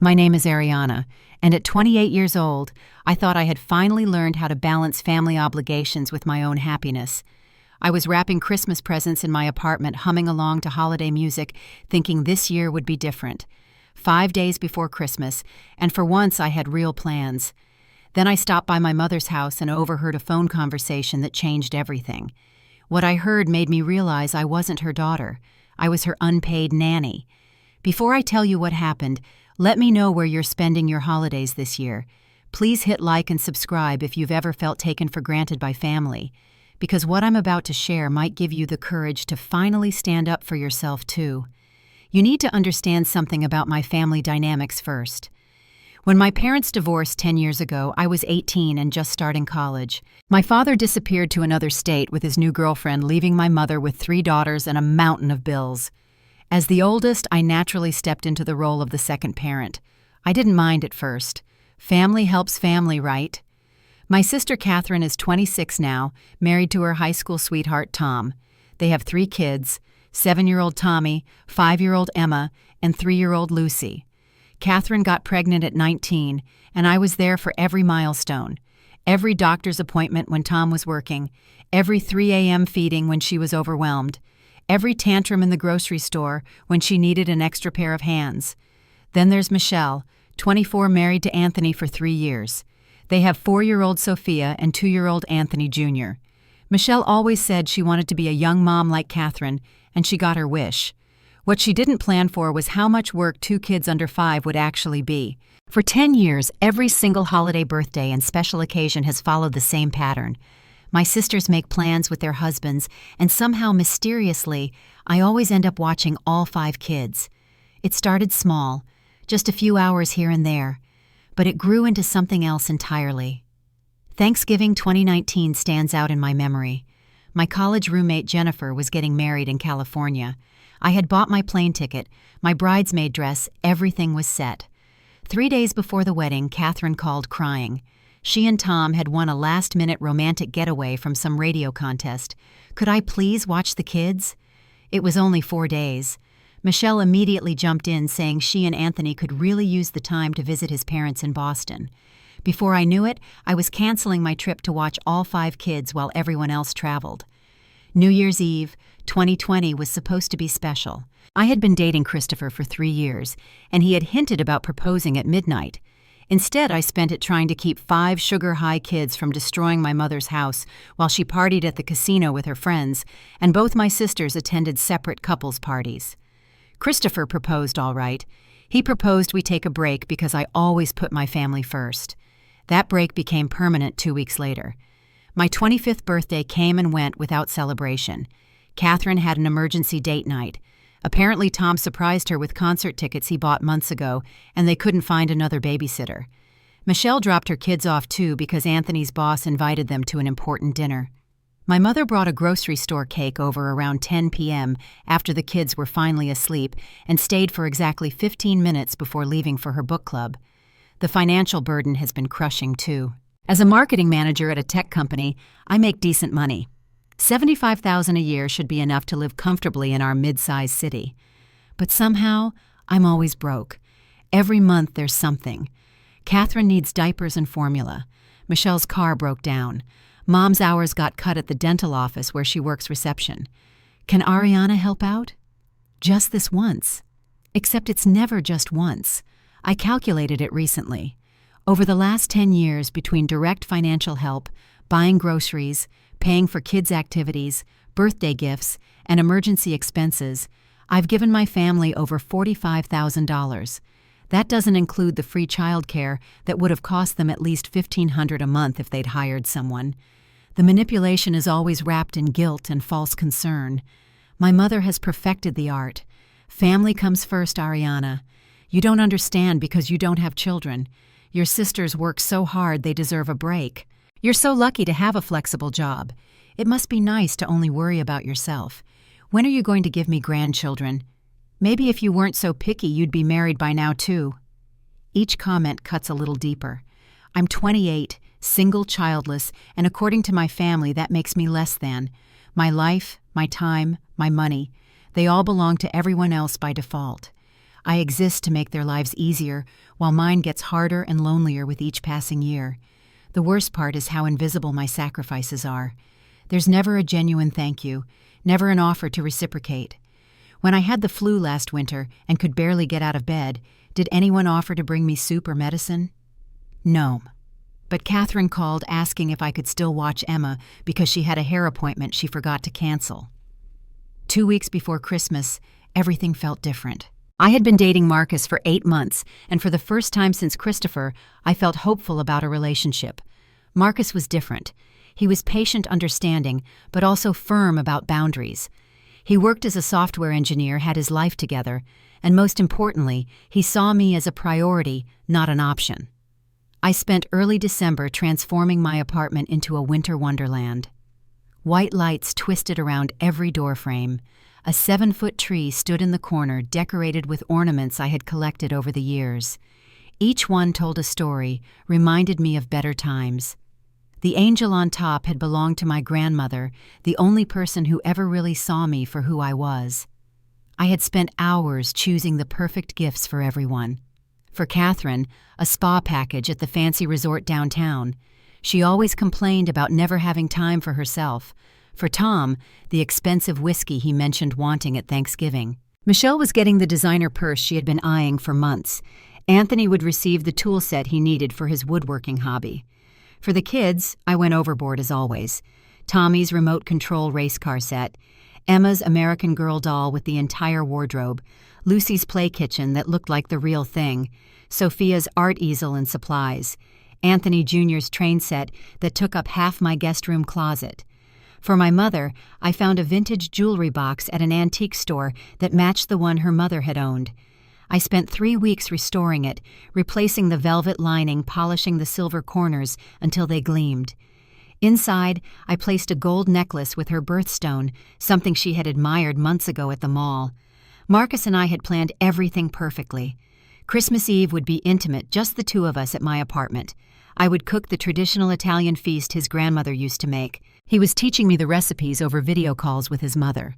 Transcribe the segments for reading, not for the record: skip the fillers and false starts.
My name is Ariana, and at 28 years old, I thought I had finally learned how to balance family obligations with my own happiness. I was wrapping Christmas presents in my apartment, humming along to holiday music, thinking this year would be different. 5 days before Christmas, and for once I had real plans. Then I stopped by my mother's house and overheard a phone conversation that changed everything. What I heard made me realize I wasn't her daughter. I was her unpaid nanny. Before I tell you what happened, let me know where you're spending your holidays this year. Please hit like and subscribe if you've ever felt taken for granted by family, because what I'm about to share might give you the courage to finally stand up for yourself too. You need to understand something about my family dynamics first. When my parents divorced 10 years ago, I was 18 and just starting college. My father disappeared to another state with his new girlfriend, leaving my mother with 3 daughters and a mountain of bills. As the oldest, I naturally stepped into the role of the second parent. I didn't mind at first. Family helps family, right? My sister Catherine is 26 now, married to her high school sweetheart Tom. They have 3 kids, 7-year-old Tommy, 5-year-old Emma, and 3-year-old Lucy. Catherine got pregnant at 19, and I was there for every milestone. Every doctor's appointment when Tom was working, every 3 a.m. feeding when she was overwhelmed, every tantrum in the grocery store when she needed an extra pair of hands. Then there's Michelle, 24, married to Anthony for 3 years. They have 4-year-old Sophia and 2-year-old Anthony Jr. Michelle always said she wanted to be a young mom like Catherine, and she got her wish. What she didn't plan for was how much work 2 kids under 5 would actually be. For 10 years, every single holiday, birthday, and special occasion has followed the same pattern. My sisters make plans with their husbands, and somehow, mysteriously, I always end up watching all 5 kids. It started small, just a few hours here and there, but it grew into something else entirely. Thanksgiving 2019 stands out in my memory. My college roommate Jennifer was getting married in California. I had bought my plane ticket, my bridesmaid dress, everything was set. 3 days before the wedding, Catherine called crying. She and Tom had won a last-minute romantic getaway from some radio contest. Could I please watch the kids? It was only 4 days. Michelle immediately jumped in, saying she and Anthony could really use the time to visit his parents in Boston. Before I knew it, I was canceling my trip to watch all 5 kids while everyone else traveled. New Year's Eve, 2020, was supposed to be special. I had been dating Christopher for 3 years, and he had hinted about proposing at midnight. Instead, I spent it trying to keep 5 sugar-high kids from destroying my mother's house while she partied at the casino with her friends, and both my sisters attended separate couples parties. Christopher proposed all right. He proposed we take a break because I always put my family first. That break became permanent 2 weeks later. My 25th birthday came and went without celebration. Catherine had an emergency date night. Apparently, Tom surprised her with concert tickets he bought months ago, and they couldn't find another babysitter. Michelle dropped her kids off too because Anthony's boss invited them to an important dinner. My mother brought a grocery store cake over around 10 p.m. after the kids were finally asleep and stayed for exactly 15 minutes before leaving for her book club. The financial burden has been crushing too. As a marketing manager at a tech company, I make decent money. $75,000 a year should be enough to live comfortably in our mid-sized city. But somehow, I'm always broke. Every month there's something. Catherine needs diapers and formula. Michelle's car broke down. Mom's hours got cut at the dental office where she works reception. Can Ariana help out? Just this once. Except it's never just once. I calculated it recently. Over the last 10 years, between direct financial help, buying groceries, paying for kids' activities, birthday gifts, and emergency expenses, I've given my family over $45,000. That doesn't include the free childcare that would have cost them at least $1,500 a month if they'd hired someone. The manipulation is always wrapped in guilt and false concern. My mother has perfected the art. Family comes first, Ariana. You don't understand because you don't have children. Your sisters work so hard they deserve a break. You're so lucky to have a flexible job. It must be nice to only worry about yourself. When are you going to give me grandchildren? Maybe if you weren't so picky, you'd be married by now, too. Each comment cuts a little deeper. I'm 28, single, childless, and according to my family, that makes me less than. My life, my time, my money, they all belong to everyone else by default. I exist to make their lives easier, while mine gets harder and lonelier with each passing year. The worst part is how invisible my sacrifices are. There's never a genuine thank you, never an offer to reciprocate. When I had the flu last winter and could barely get out of bed, did anyone offer to bring me soup or medicine? No. But Catherine called asking if I could still watch Emma because she had a hair appointment she forgot to cancel. 2 weeks before Christmas, everything felt different. I had been dating Marcus for 8 months, and for the first time since Christopher, I felt hopeful about a relationship. Marcus was different. He was patient, understanding, but also firm about boundaries. He worked as a software engineer, had his life together, and most importantly, he saw me as a priority, not an option. I spent early December transforming my apartment into a winter wonderland. White lights twisted around every doorframe. A 7-foot tree stood in the corner, decorated with ornaments I had collected over the years. Each one told a story, reminded me of better times. The angel on top had belonged to my grandmother, the only person who ever really saw me for who I was. I had spent hours choosing the perfect gifts for everyone. For Catherine, a spa package at the fancy resort downtown. She always complained about never having time for herself. For Tom, the expensive whiskey he mentioned wanting at Thanksgiving. Michelle was getting the designer purse she had been eyeing for months. Anthony would receive the tool set he needed for his woodworking hobby. For the kids, I went overboard as always. Tommy's remote control race car set, Emma's American Girl doll with the entire wardrobe, Lucy's play kitchen that looked like the real thing, Sophia's art easel and supplies, Anthony Jr.'s train set that took up half my guest room closet. For my mother, I found a vintage jewelry box at an antique store that matched the one her mother had owned. I spent 3 weeks restoring it, replacing the velvet lining, polishing the silver corners until they gleamed. Inside, I placed a gold necklace with her birthstone, something she had admired months ago at the mall. Marcus and I had planned everything perfectly. Christmas Eve would be intimate, just the two of us at my apartment. I would cook the traditional Italian feast his grandmother used to make. He was teaching me the recipes over video calls with his mother.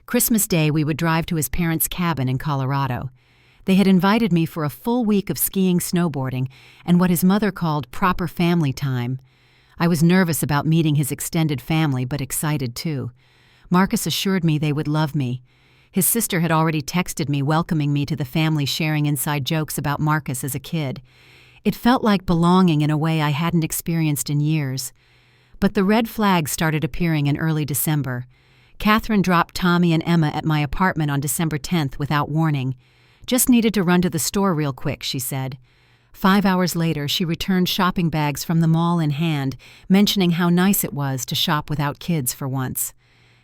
Christmas Day, we would drive to his parents' cabin in Colorado. They had invited me for a full week of skiing, snowboarding, and what his mother called proper family time. I was nervous about meeting his extended family, but excited too. Marcus assured me they would love me. His sister had already texted me welcoming me to the family, sharing inside jokes about Marcus as a kid. It felt like belonging in a way I hadn't experienced in years. But the red flags started appearing in early December. Catherine dropped Tommy and Emma at my apartment on December 10th without warning. "Just needed to run to the store real quick," she said. 5 hours later, she returned shopping bags from the mall in hand, mentioning how nice it was to shop without kids for once.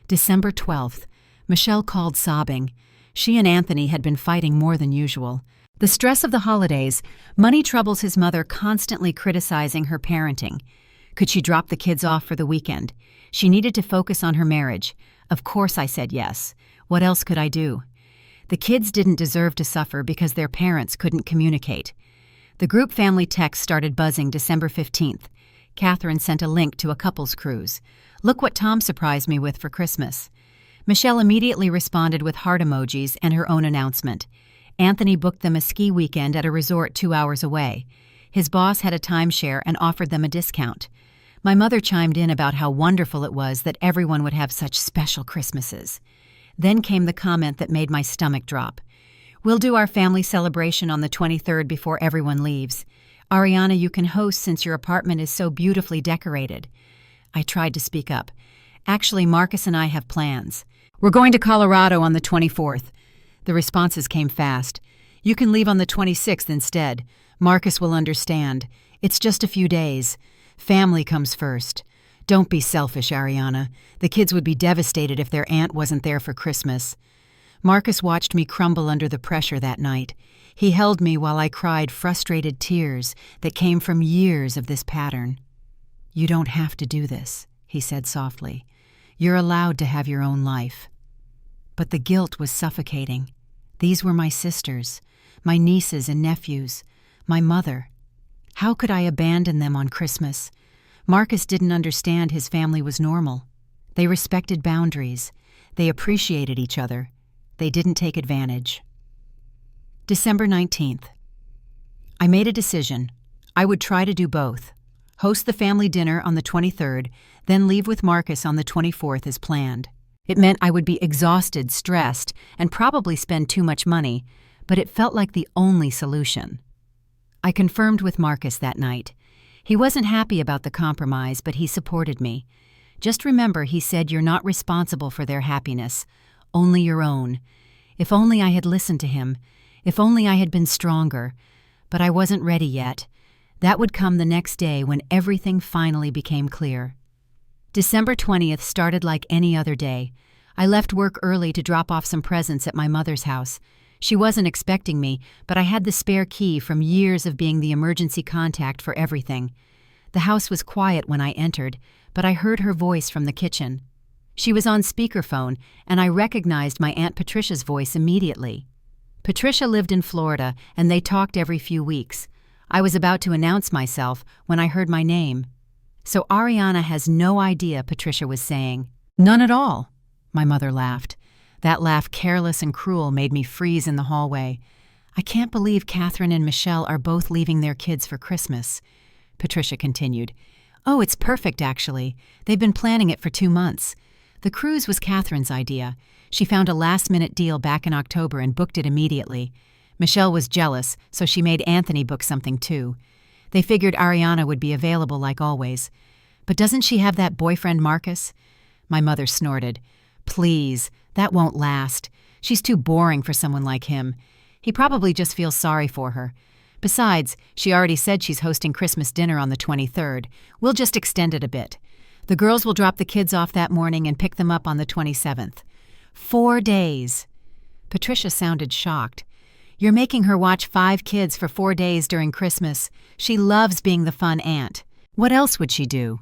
December 12th, Michelle called sobbing. She and Anthony had been fighting more than usual. The stress of the holidays, money troubles his mother constantly criticizing her parenting. Could she drop the kids off for the weekend? She needed to focus on her marriage. Of course I said yes. What else could I do? The kids didn't deserve to suffer because their parents couldn't communicate. The group family text started buzzing December 15th. Catherine sent a link to a couples cruise. "Look what Tom surprised me with for Christmas." Michelle immediately responded with heart emojis and her own announcement. Anthony booked them a ski weekend at a resort 2 hours away. His boss had a timeshare and offered them a discount. My mother chimed in about how wonderful it was that everyone would have such special Christmases. Then came the comment that made my stomach drop. "We'll do our family celebration on the 23rd before everyone leaves. Ariana, you can host since your apartment is so beautifully decorated." I tried to speak up. "Actually, Marcus and I have plans. We're going to Colorado on the 24th. The responses came fast. "You can leave on the 26th instead. Marcus will understand. It's just a few days. Family comes first. Don't be selfish, Ariana. The kids would be devastated if their aunt wasn't there for Christmas." Marcus watched me crumble under the pressure that night. He held me while I cried frustrated tears that came from years of this pattern. "You don't have to do this," he said softly. "You're allowed to have your own life." But the guilt was suffocating. These were my sisters, my nieces and nephews, my mother. How could I abandon them on Christmas? Marcus didn't understand his family was normal. They respected boundaries. They appreciated each other. They didn't take advantage. December 19th. I made a decision. I would try to do both. Host the family dinner on the 23rd, then leave with Marcus on the 24th as planned. It meant I would be exhausted, stressed, and probably spend too much money, but it felt like the only solution. I confirmed with Marcus that night. He wasn't happy about the compromise, but he supported me. Just remember, he said, you're not responsible for their happiness, only your own. If only I had listened to him. If only I had been stronger. But I wasn't ready yet. That would come the next day when everything finally became clear. December 20th started like any other day. I left work early to drop off some presents at my mother's house. She wasn't expecting me, but I had the spare key from years of being the emergency contact for everything. The house was quiet when I entered, but I heard her voice from the kitchen. She was on speakerphone, and I recognized my Aunt Patricia's voice immediately. Patricia lived in Florida, and they talked every few weeks. I was about to announce myself when I heard my name. So Ariana has no idea, Patricia was saying. None at all, my mother laughed. That laugh, careless and cruel, made me freeze in the hallway. I can't believe Catherine and Michelle are both leaving their kids for Christmas, Patricia continued. Oh, it's perfect, actually. They've been planning it for 2 months. The cruise was Catherine's idea. She found a last-minute deal back in October and booked it immediately. Michelle was jealous, so she made Anthony book something too. They figured Ariana would be available like always. But doesn't she have that boyfriend Marcus? My mother snorted. Please, that won't last. She's too boring for someone like him. He probably just feels sorry for her. Besides, she already said she's hosting Christmas dinner on the 23rd. We'll just extend it a bit. The girls will drop the kids off that morning and pick them up on the 27th. 4 days. Patricia sounded shocked. You're making her watch 5 kids for 4 days during Christmas. She loves being the fun aunt. What else would she do?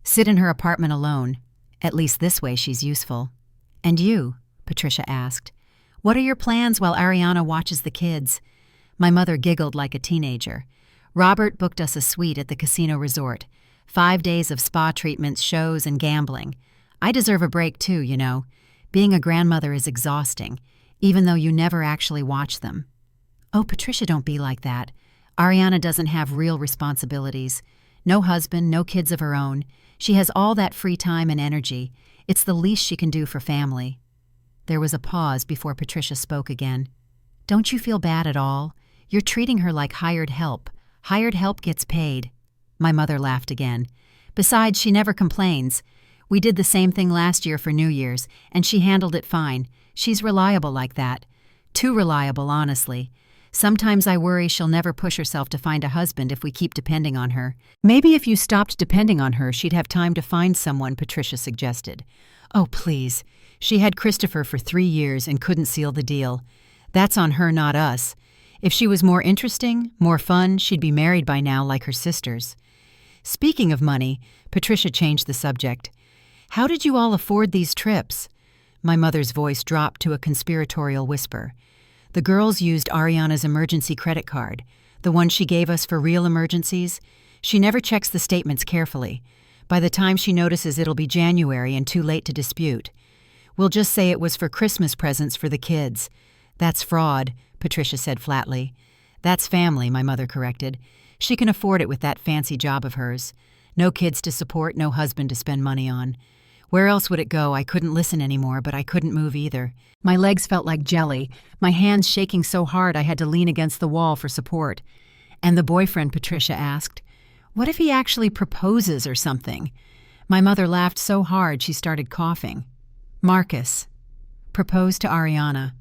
Sit in her apartment alone. At least this way she's useful. And you? Patricia asked. What are your plans while Ariana watches the kids? My mother giggled like a teenager. Robert booked us a suite at the casino resort. 5 days of spa treatments, shows, and gambling. I deserve a break too, you know. Being a grandmother is exhausting, even though you never actually watch them. Oh, Patricia, don't be like that. Ariana doesn't have real responsibilities. No husband, no kids of her own. She has all that free time and energy. It's the least she can do for family. There was a pause before Patricia spoke again. Don't you feel bad at all? You're treating her like hired help. Hired help gets paid. My mother laughed again. Besides, she never complains. We did the same thing last year for New Year's, and she handled it fine. She's reliable like that. Too reliable, honestly. Sometimes I worry she'll never push herself to find a husband if we keep depending on her. Maybe if you stopped depending on her, she'd have time to find someone, Patricia suggested. Oh, please. She had Christopher for 3 years and couldn't seal the deal. That's on her, not us. If she was more interesting, more fun, she'd be married by now like her sisters. Speaking of money, Patricia changed the subject. How did you all afford these trips? My mother's voice dropped to a conspiratorial whisper. The girls used Ariana's emergency credit card, the one she gave us for real emergencies. She never checks the statements carefully. By the time she notices it'll be January and too late to dispute. We'll just say it was for Christmas presents for the kids. That's fraud, Patricia said flatly. That's family, my mother corrected. She can afford it with that fancy job of hers. No kids to support, no husband to spend money on. Where else would it go? I couldn't listen anymore, but I couldn't move either. My legs felt like jelly, my hands shaking so hard I had to lean against the wall for support. And the boyfriend, Patricia asked. What if he actually proposes or something? My mother laughed so hard she started coughing. Marcus. Proposed to Ariana.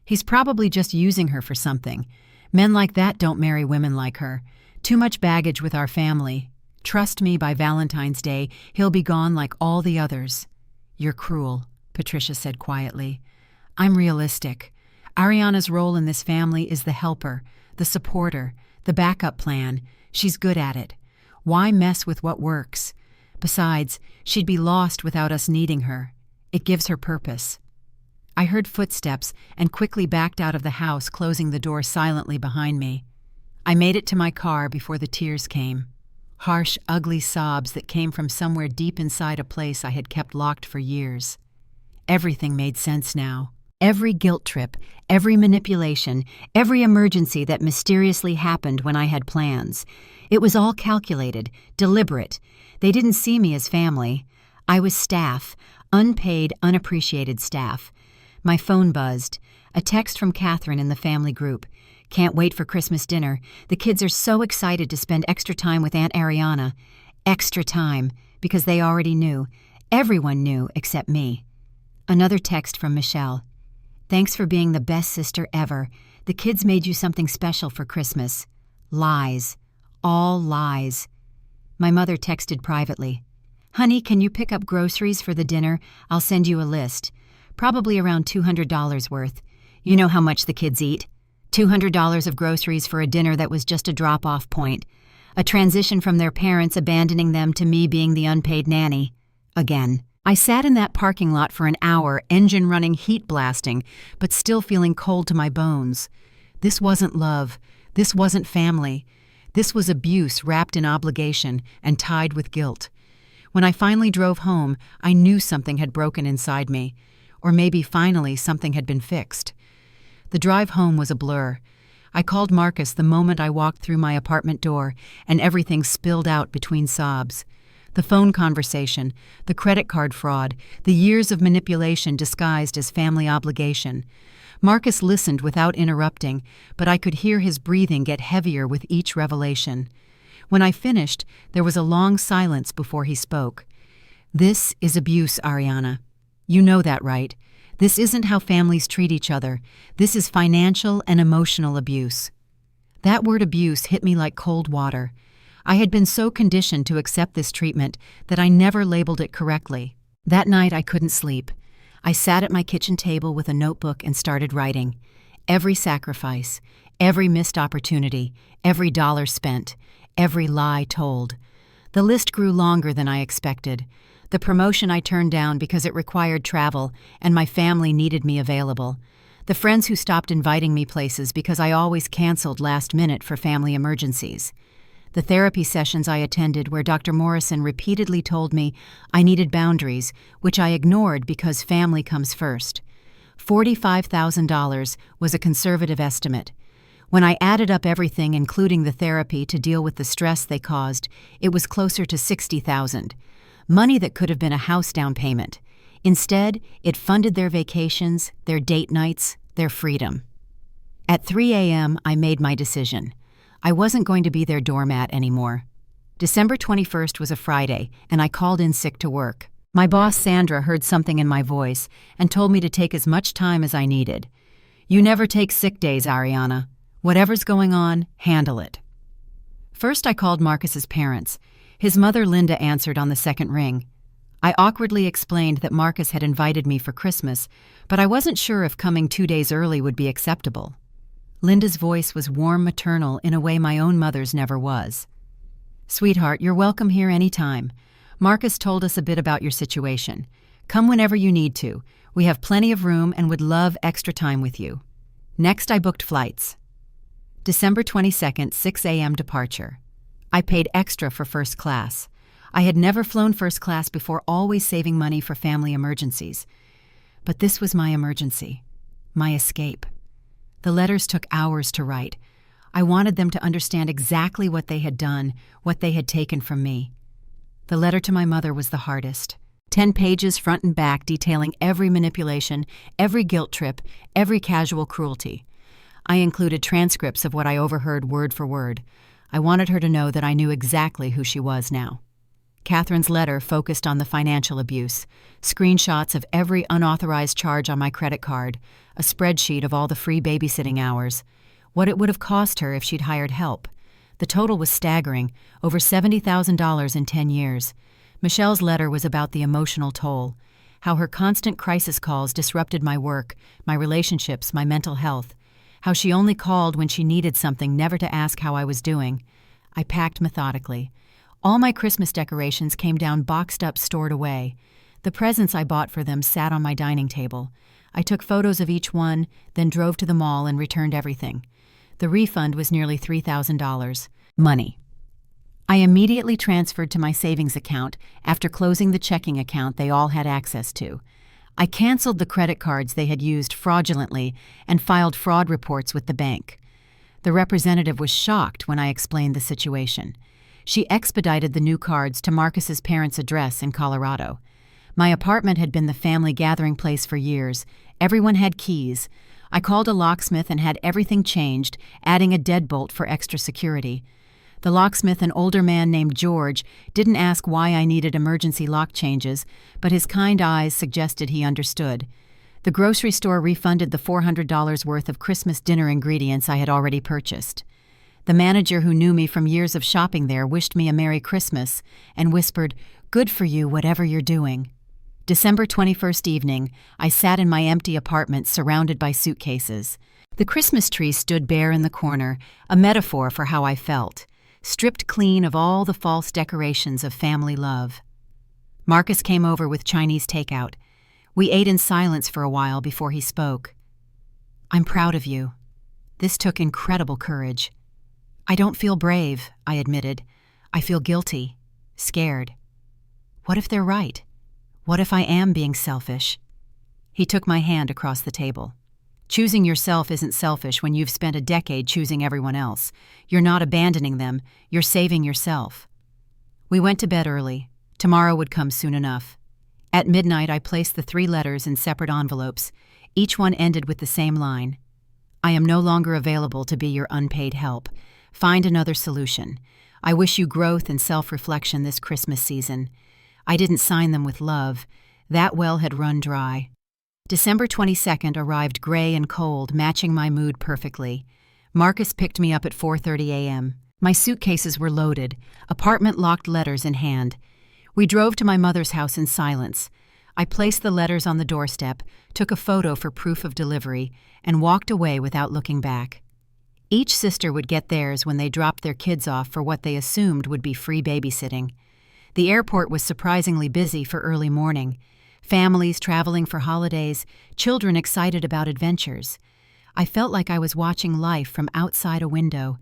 He's probably just using her for something. Men like that don't marry women like her. Too much baggage with our family. Trust me, by Valentine's Day, he'll be gone like all the others. You're cruel, Patricia said quietly. I'm realistic. Ariana's role in this family is the helper, the supporter, the backup plan. She's good at it. Why mess with what works? Besides, she'd be lost without us needing her. It gives her purpose. I heard footsteps and quickly backed out of the house, closing the door silently behind me. I made it to my car before the tears came. Harsh, ugly sobs that came from somewhere deep inside a place I had kept locked for years. Everything made sense now. Every guilt trip, every manipulation, every emergency that mysteriously happened when I had plans. It was all calculated, deliberate. They didn't see me as family. I was staff, unpaid, unappreciated staff. My phone buzzed. A text from Catherine in the family group. "Can't wait for Christmas dinner. The kids are so excited to spend extra time with Aunt Ariana." Extra time, because they already knew. Everyone knew except me. Another text from Michelle. "Thanks for being the best sister ever. The kids made you something special for Christmas." Lies. All lies. My mother texted privately. "Honey, can you pick up groceries for the dinner? I'll send you a list. Probably around $200 worth. You know how much the kids eat. $200 of groceries for a dinner that was just a drop-off point. A transition from their parents abandoning them to me being the unpaid nanny. Again. I sat in that parking lot for an hour, engine running, heat blasting, but still feeling cold to my bones. This wasn't love. This wasn't family. This was abuse wrapped in obligation and tied with guilt. When I finally drove home, I knew something had broken inside me. Or maybe finally something had been fixed. The drive home was a blur. I called Marcus the moment I walked through my apartment door, and everything spilled out between sobs. The phone conversation, the credit card fraud, the years of manipulation disguised as family obligation. Marcus listened without interrupting, but I could hear his breathing get heavier with each revelation. When I finished, there was a long silence before he spoke. "This is abuse, Ariana. You know that, right? This isn't how families treat each other. This is financial and emotional abuse." That word abuse hit me like cold water. I had been so conditioned to accept this treatment that I never labeled it correctly. That night I couldn't sleep. I sat at my kitchen table with a notebook and started writing. Every sacrifice, every missed opportunity, every dollar spent, every lie told. The list grew longer than I expected. The promotion I turned down because it required travel, and my family needed me available. The friends who stopped inviting me places because I always canceled last minute for family emergencies. The therapy sessions I attended where Dr. Morrison repeatedly told me I needed boundaries, which I ignored because family comes first. $45,000 was a conservative estimate. When I added up everything, including the therapy to deal with the stress they caused, it was closer to $60,000. Money that could have been a house down payment. Instead, it funded their vacations, their date nights, their freedom. At 3 a.m., I made my decision. I wasn't going to be their doormat anymore. December 21st was a Friday, and I called in sick to work. My boss, Sandra, heard something in my voice and told me to take as much time as I needed. "You never take sick days, Ariana. Whatever's going on, handle it." First, I called Marcus's parents. His mother, Linda, answered on the second ring. I awkwardly explained that Marcus had invited me for Christmas, but I wasn't sure if coming 2 days early would be acceptable. Linda's voice was warm maternal in a way my own mother's never was. "Sweetheart, you're welcome here any time. Marcus told us a bit about your situation. Come whenever you need to. We have plenty of room and would love extra time with you." Next, I booked flights. December 22nd, 6 a.m. departure. I paid extra for first class. I had never flown first class before, always saving money for family emergencies. But this was my emergency, my escape. The letters took hours to write. I wanted them to understand exactly what they had done, what they had taken from me. The letter to my mother was the hardest. 10 pages front and back detailing every manipulation, every guilt trip, every casual cruelty. I included transcripts of what I overheard word for word. I wanted her to know that I knew exactly who she was now. Catherine's letter focused on the financial abuse, screenshots of every unauthorized charge on my credit card, a spreadsheet of all the free babysitting hours, what it would have cost her if she'd hired help. The total was staggering, over $70,000 in 10 years. Michelle's letter was about the emotional toll, how her constant crisis calls disrupted my work, my relationships, my mental health, how she only called when she needed something, never to ask how I was doing. I packed methodically. All my Christmas decorations came down boxed up, stored away. The presents I bought for them sat on my dining table. I took photos of each one, then drove to the mall and returned everything. The refund was nearly $3,000. Money. I immediately transferred to my savings account after closing the checking account they all had access to. I canceled the credit cards they had used fraudulently and filed fraud reports with the bank. The representative was shocked when I explained the situation. She expedited the new cards to Marcus's parents' address in Colorado. My apartment had been the family gathering place for years. Everyone had keys. I called a locksmith and had everything changed, adding a deadbolt for extra security. The locksmith, an older man named George, didn't ask why I needed emergency lock changes, but his kind eyes suggested he understood. The grocery store refunded the $400 worth of Christmas dinner ingredients I had already purchased. The manager, who knew me from years of shopping there, wished me a Merry Christmas and whispered, "Good for you, whatever you're doing." December 21st evening, I sat in my empty apartment surrounded by suitcases. The Christmas tree stood bare in the corner, a metaphor for how I felt, stripped clean of all the false decorations of family love. Marcus came over with Chinese takeout. We ate in silence for a while before he spoke. "I'm proud of you. This took incredible courage." "I don't feel brave," I admitted. "I feel guilty, scared. What if they're right? What if I am being selfish?" He took my hand across the table. "Choosing yourself isn't selfish when you've spent a decade choosing everyone else. You're not abandoning them, you're saving yourself." We went to bed early. Tomorrow would come soon enough. At midnight, I placed the 3 letters in separate envelopes. Each one ended with the same line: "I am no longer available to be your unpaid help. Find another solution. I wish you growth and self-reflection this Christmas season." I didn't sign them with love. That well had run dry. December 22nd arrived gray and cold, matching my mood perfectly. Marcus picked me up at 4:30 a.m. My suitcases were loaded, apartment-locked letters in hand. We drove to my mother's house in silence. I placed the letters on the doorstep, took a photo for proof of delivery, and walked away without looking back. Each sister would get theirs when they dropped their kids off for what they assumed would be free babysitting. The airport was surprisingly busy for early morning. Families traveling for holidays, children excited about adventures. I felt like I was watching life from outside a window.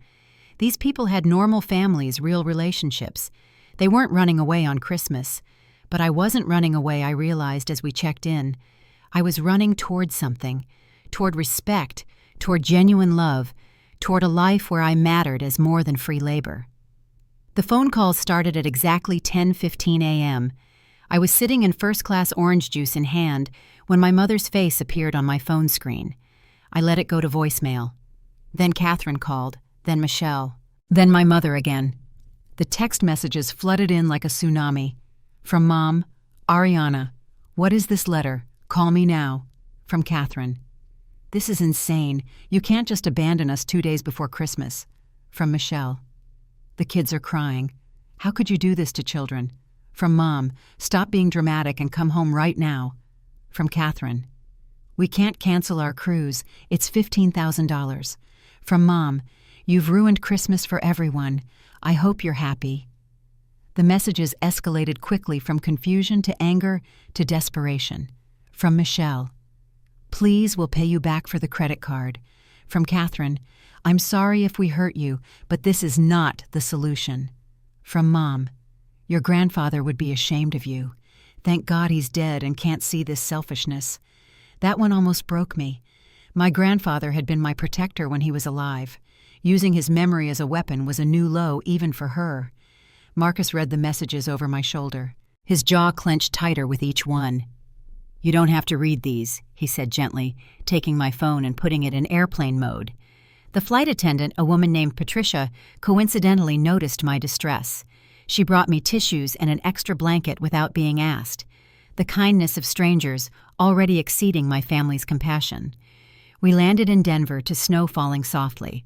These people had normal families, real relationships. They weren't running away on Christmas. But I wasn't running away, I realized as we checked in. I was running toward something, toward respect, toward genuine love, toward a life where I mattered as more than free labor. The phone calls started at exactly 10:15 a.m. I was sitting in first-class orange juice in hand when my mother's face appeared on my phone screen. I let it go to voicemail. Then Catherine called, then Michelle, then my mother again. The text messages flooded in like a tsunami. From Mom, "Ariana, what is this letter? Call me now." From Catherine, "This is insane. You can't just abandon us 2 days before Christmas." From Michelle, "The kids are crying. How could you do this to children?" From Mom, "Stop being dramatic and come home right now." From Catherine, "We can't cancel our cruise. It's $15,000. From Mom, "You've ruined Christmas for everyone. I hope you're happy." The messages escalated quickly from confusion to anger to desperation. From Michelle, "Please, we'll pay you back for the credit card." From Catherine, "I'm sorry if we hurt you, but this is not the solution." From Mom, "Your grandfather would be ashamed of you. Thank God he's dead and can't see this selfishness." That one almost broke me. My grandfather had been my protector when he was alive. Using his memory as a weapon was a new low even for her. Marcus read the messages over my shoulder. His jaw clenched tighter with each one. "You don't have to read these," he said gently, taking my phone and putting it in airplane mode. The flight attendant, a woman named Patricia, coincidentally noticed my distress. She brought me tissues and an extra blanket without being asked. The kindness of strangers already exceeding my family's compassion. We landed in Denver to snow falling softly.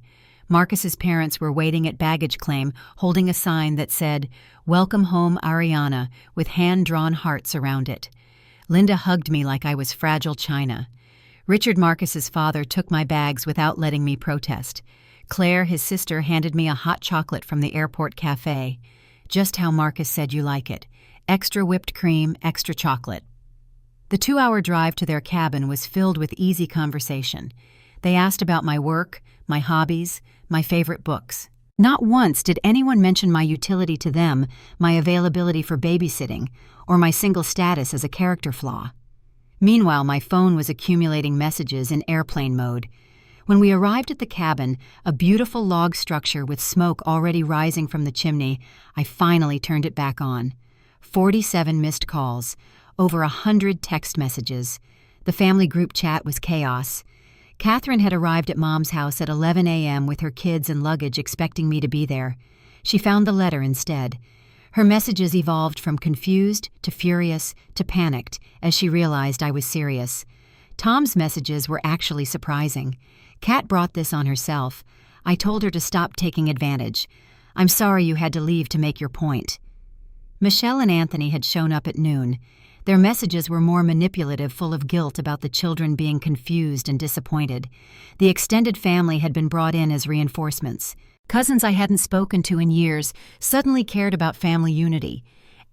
Marcus's parents were waiting at baggage claim, holding a sign that said, "Welcome home, Ariana," with hand-drawn hearts around it. Linda hugged me like I was fragile china. Richard, Marcus's father, took my bags without letting me protest. Claire, his sister, handed me a hot chocolate from the airport cafe. Just how Marcus said you like it. Extra whipped cream, extra chocolate. The 2-hour drive to their cabin was filled with easy conversation. They asked about my work, my hobbies, my favorite books. Not once did anyone mention my utility to them, my availability for babysitting, or my single status as a character flaw. Meanwhile, my phone was accumulating messages in airplane mode. When we arrived at the cabin, a beautiful log structure with smoke already rising from the chimney, I finally turned it back on. 47 missed calls, over 100 text messages. The family group chat was chaos. Catherine had arrived at Mom's house at 11 a.m. with her kids and luggage expecting me to be there. She found the letter instead. Her messages evolved from confused to furious to panicked as she realized I was serious. Tom's messages were actually surprising. Kat brought this on herself. I told her to stop taking advantage. I'm sorry you had to leave to make your point. Michelle and Anthony had shown up at noon. Their messages were more manipulative, full of guilt about the children being confused and disappointed. The extended family had been brought in as reinforcements. Cousins I hadn't spoken to in years suddenly cared about family unity.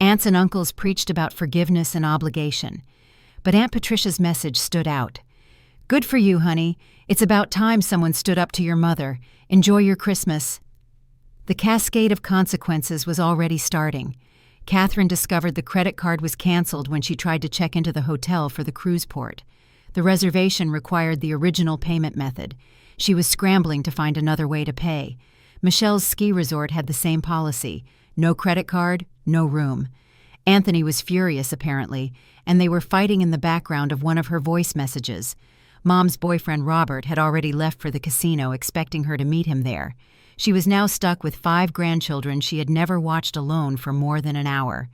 Aunts and uncles preached about forgiveness and obligation. But Aunt Patricia's message stood out. Good for you, honey. It's about time someone stood up to your mother. Enjoy your Christmas. The cascade of consequences was already starting. Catherine discovered the credit card was canceled when she tried to check into the hotel for the cruise port. The reservation required the original payment method. She was scrambling to find another way to pay. Michelle's ski resort had the same policy. No credit card, no room. Anthony was furious, apparently, and they were fighting in the background of one of her voice messages. Mom's boyfriend Robert had already left for the casino, expecting her to meet him there. She was now stuck with 5 grandchildren she had never watched alone for more than an hour.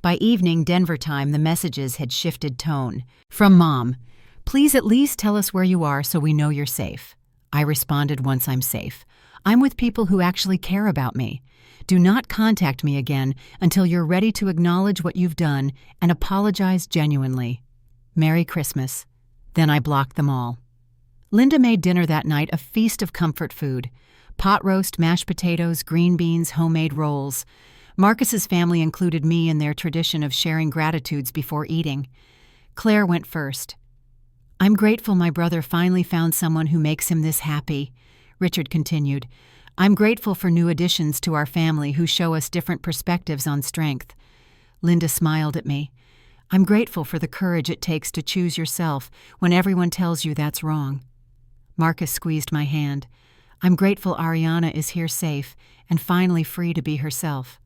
By evening, Denver time, the messages had shifted tone. From Mom, please at least tell us where you are so we know you're safe. I responded, once I'm safe. I'm with people who actually care about me. Do not contact me again until you're ready to acknowledge what you've done and apologize genuinely. Merry Christmas. Then I blocked them all. Linda made dinner that night a feast of comfort food. Pot roast, mashed potatoes, green beans, homemade rolls. Marcus's family included me in their tradition of sharing gratitudes before eating. Claire went first. I'm grateful my brother finally found someone who makes him this happy, Richard continued. I'm grateful for new additions to our family who show us different perspectives on strength. Linda smiled at me. I'm grateful for the courage it takes to choose yourself when everyone tells you that's wrong. Marcus squeezed my hand. I'm grateful Ariana is here safe and finally free to be herself.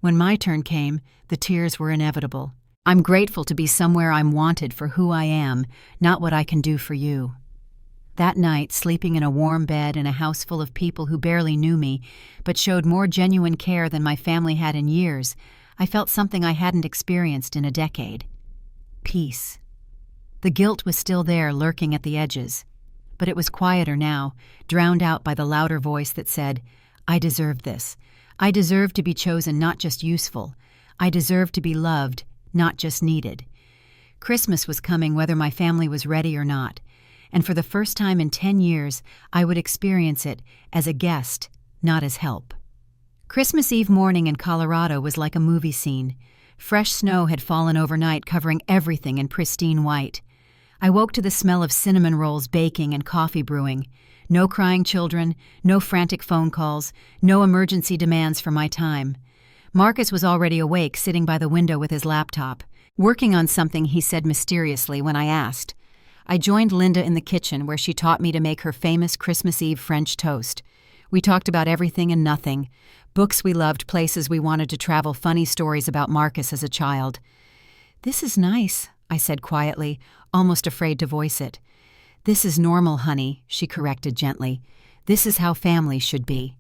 When my turn came, the tears were inevitable. I'm grateful to be somewhere I'm wanted for who I am, not what I can do for you. That night, sleeping in a warm bed in a house full of people who barely knew me, but showed more genuine care than my family had in years, I felt something I hadn't experienced in a decade. Peace. The guilt was still there, lurking at the edges. But it was quieter now, drowned out by the louder voice that said, I deserve this. I deserve to be chosen, not just useful. I deserve to be loved, not just needed. Christmas was coming whether my family was ready or not, and for the first time in 10 years, I would experience it as a guest, not as help. Christmas Eve morning in Colorado was like a movie scene. Fresh snow had fallen overnight, covering everything in pristine white. I woke to the smell of cinnamon rolls baking and coffee brewing. No crying children, no frantic phone calls, no emergency demands for my time. Marcus was already awake, sitting by the window with his laptop, working on something he said mysteriously when I asked. I joined Linda in the kitchen where she taught me to make her famous Christmas Eve French toast. We talked about everything and nothing. Books we loved, places we wanted to travel, funny stories about Marcus as a child. This is nice, I said quietly, almost afraid to voice it. This is normal, honey, she corrected gently. This is how family should be.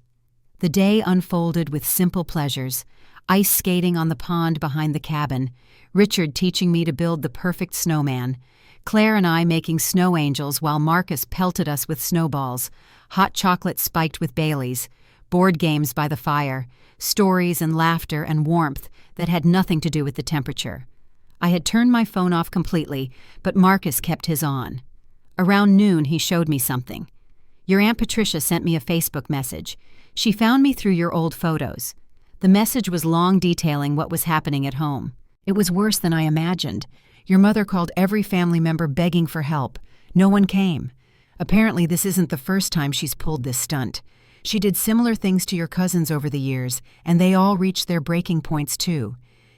The day unfolded with simple pleasures. Ice skating on the pond behind the cabin. Richard teaching me to build the perfect snowman. Claire and I making snow angels while Marcus pelted us with snowballs. Hot chocolate spiked with Baileys. Board games by the fire. Stories and laughter and warmth that had nothing to do with the temperature. I had turned my phone off completely, but Marcus kept his on. Around noon, he showed me something. Your Aunt Patricia sent me a Facebook message. She found me through your old photos. The message was long, detailing what was happening at home. It was worse than I imagined. Your mother called every family member begging for help. No one came. Apparently, this isn't the first time she's pulled this stunt. She did similar things to your cousins over the years, and they all reached their breaking points too.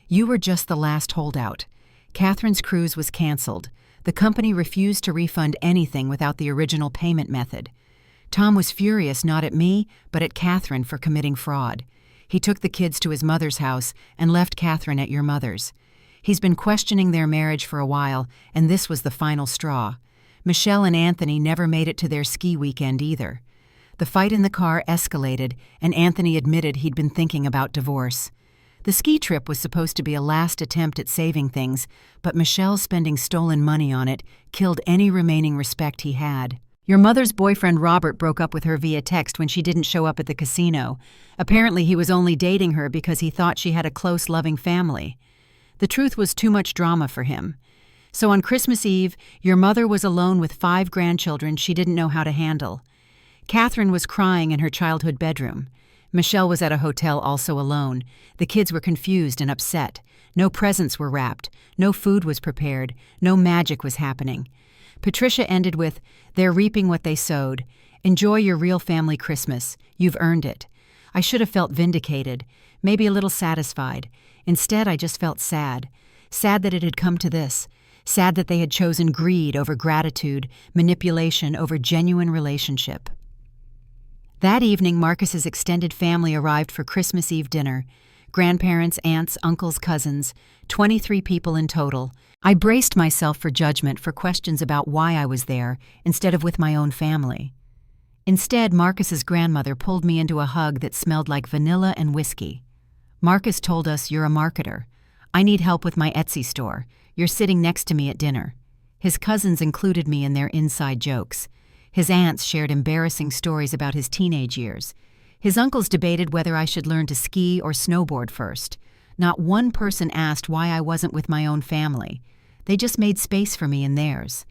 You were just the last holdout. Catherine's cruise was canceled. The company refused to refund anything without the original payment method. Tom was furious not at me, but at Catherine for committing fraud. He took the kids to his mother's house and left Catherine at your mother's. He's been questioning their marriage for a while, and this was the final straw. Michelle and Anthony never made it to their ski weekend either. The fight in the car escalated, and Anthony admitted he'd been thinking about divorce. The ski trip was supposed to be a last attempt at saving things, but Michelle spending stolen money on it killed any remaining respect he had. Your mother's boyfriend Robert broke up with her via text when she didn't show up at the casino. Apparently he was only dating her because he thought she had a close, loving family. The truth was too much drama for him. So on Christmas Eve, your mother was alone with 5 grandchildren she didn't know how to handle. Catherine was crying in her childhood bedroom. Michelle was at a hotel also alone. The kids were confused and upset. No presents were wrapped. No food was prepared. No magic was happening. Patricia ended with, "They're reaping what they sowed. Enjoy your real family Christmas. You've earned it." I should have felt vindicated, maybe a little satisfied. Instead, I just felt sad. Sad that it had come to this. Sad that they had chosen greed over gratitude, manipulation over genuine relationship. That evening, Marcus's extended family arrived for Christmas Eve dinner. Grandparents, aunts, uncles, cousins, 23 people in total. I braced myself for judgment for questions about why I was there instead of with my own family. Instead, Marcus's grandmother pulled me into a hug that smelled like vanilla and whiskey. Marcus told us, "You're a marketer. I need help with my Etsy store. You're sitting next to me at dinner." His cousins included me in their inside jokes. His aunts shared embarrassing stories about his teenage years. His uncles debated whether I should learn to ski or snowboard first. Not one person asked why I wasn't with my own family. They just made space for me in theirs.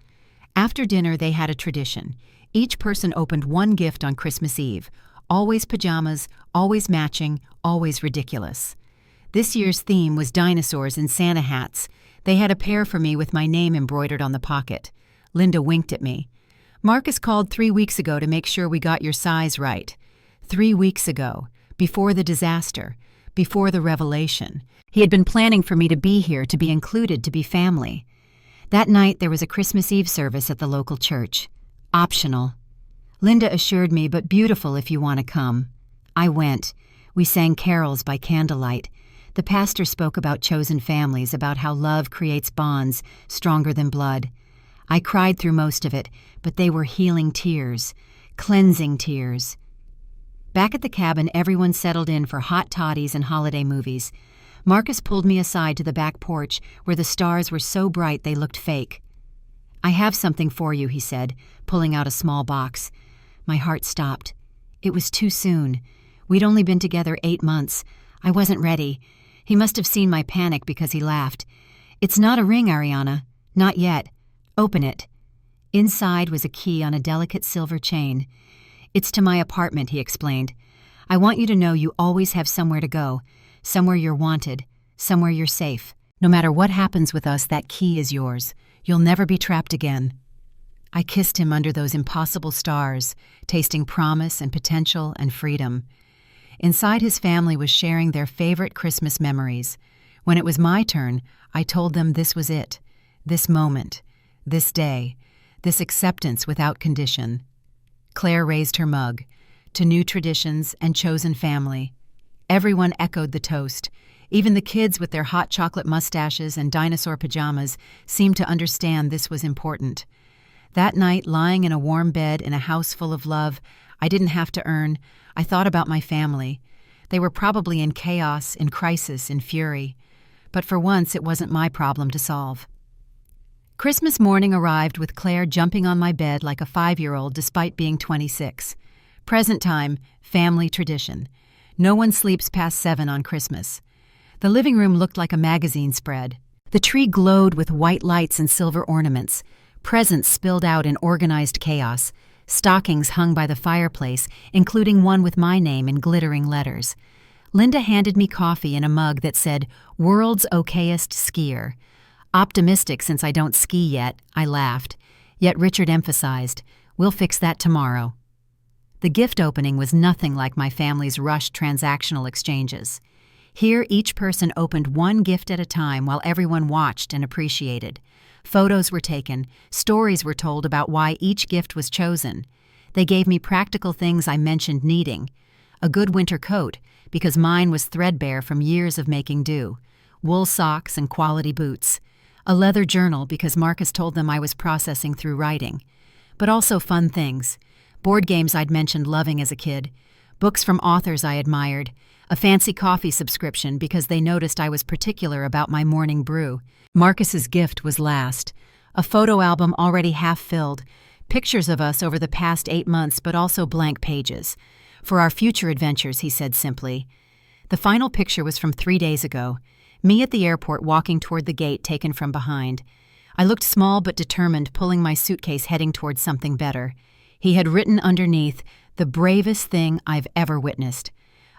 After dinner, they had a tradition. Each person opened one gift on Christmas Eve. Always pajamas, always matching, always ridiculous. This year's theme was dinosaurs and Santa hats. They had a pair for me with my name embroidered on the pocket. Linda winked at me. "Marcus called 3 weeks ago to make sure we got your size right." 3 weeks ago, before the disaster, before the revelation. He had been planning for me to be here, to be included, to be family. That night there was a Christmas Eve service at the local church. Optional. Linda assured me, "But beautiful if you want to come." I went. We sang carols by candlelight. The pastor spoke about chosen families, about how love creates bonds stronger than blood. I cried through most of it, but they were healing tears, cleansing tears. Back at the cabin, everyone settled in for hot toddies and holiday movies. Marcus pulled me aside to the back porch where the stars were so bright they looked fake. "I have something for you," he said, pulling out a small box. My heart stopped. It was too soon. We'd only been together 8 months. I wasn't ready. He must have seen my panic because he laughed. "It's not a ring, Ariana. Not yet. Open it." Inside was a key on a delicate silver chain. "It's to my apartment," he explained. "I want you to know you always have somewhere to go, somewhere you're wanted, somewhere you're safe. No matter what happens with us, that key is yours. You'll never be trapped again." I kissed him under those impossible stars, tasting promise and potential and freedom. Inside, his family was sharing their favorite Christmas memories. When it was my turn, I told them this was it, this moment, this day, this acceptance without condition. Claire raised her mug. "To new traditions and chosen family." Everyone echoed the toast. Even the kids with their hot chocolate mustaches and dinosaur pajamas seemed to understand this was important. That night, lying in a warm bed in a house full of love I didn't have to earn, I thought about my family. They were probably in chaos, in crisis, in fury. But for once, it wasn't my problem to solve. Christmas morning arrived with Claire jumping on my bed like a 5-year-old despite being 26. Present time, family tradition. No one sleeps past 7 on Christmas. The living room looked like a magazine spread. The tree glowed with white lights and silver ornaments. Presents spilled out in organized chaos. Stockings hung by the fireplace, including one with my name in glittering letters. Linda handed me coffee in a mug that said, "World's Okayest Skier." Optimistic since I don't ski yet, I laughed. Yet Richard emphasized, "We'll fix that tomorrow." The gift opening was nothing like my family's rushed transactional exchanges. Here, each person opened one gift at a time while everyone watched and appreciated. Photos were taken, stories were told about why each gift was chosen. They gave me practical things I mentioned needing. A good winter coat, because mine was threadbare from years of making do. Wool socks and quality boots. A leather journal, because Marcus told them I was processing through writing. But also fun things. Board games I'd mentioned loving as a kid. Books from authors I admired. A fancy coffee subscription because they noticed I was particular about my morning brew. Marcus's gift was last. A photo album already half filled. Pictures of us over the past 8 months, but also blank pages. For our future adventures, he said simply. The final picture was from 3 days ago. Me at the airport walking toward the gate taken from behind. I looked small but determined, pulling my suitcase heading towards something better. He had written underneath, "The bravest thing I've ever witnessed."